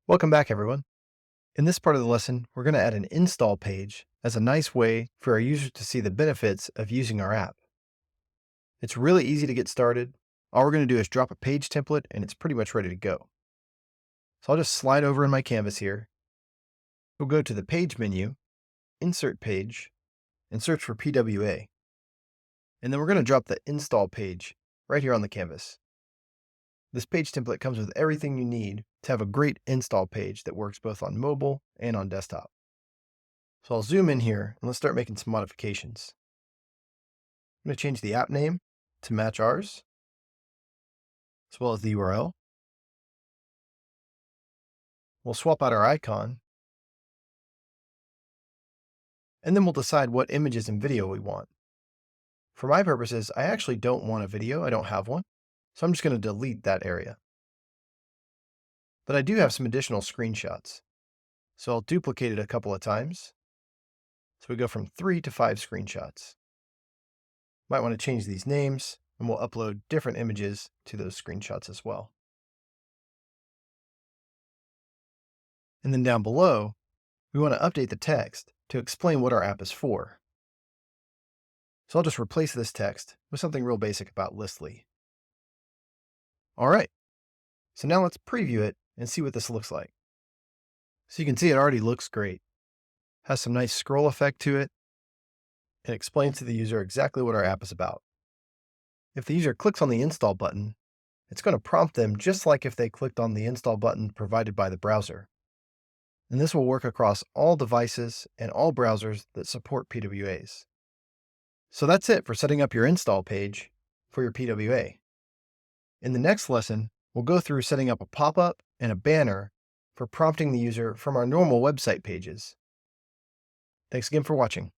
Welcome back, everyone. In this part of the lesson, we're going to add an install page as a nice way for our users to see the benefits of using our app. It's really easy to get started. All we're going to do is drop a page template and it's pretty much ready to go. So I'll just slide over in my canvas here. We'll go to the Page menu, Insert Page, and search for PWA. And then we're going to drop the install page right here on the canvas. This page template comes with everything you need to have a great install page that works both on mobile and on desktop. So I'll zoom in here and let's start making some modifications. I'm going to change the app name to match ours, as well as the URL. We'll swap out our icon, and then we'll decide what images and video we want. For my purposes, I actually don't want a video. I don't have one. So I'm just going to delete that area. But I do have some additional screenshots. So I'll duplicate it a couple of times. So we go from 3 to 5 screenshots. Might want to change these names, and we'll upload different images to those screenshots as well. And then down below, we want to update the text to explain what our app is for. So I'll just replace this text with something real basic about Listly. All right, so now let's preview it and see what this looks like. So you can see it already looks great. Has some nice scroll effect to it. It explains to the user exactly what our app is about. If the user clicks on the install button, it's going to prompt them just like if they clicked on the install button provided by the browser. And this will work across all devices and all browsers that support PWAs. So that's it for setting up your install page for your PWA. In the next lesson, we'll go through setting up a pop-up and a banner for prompting the user from our normal website pages. Thanks again for watching.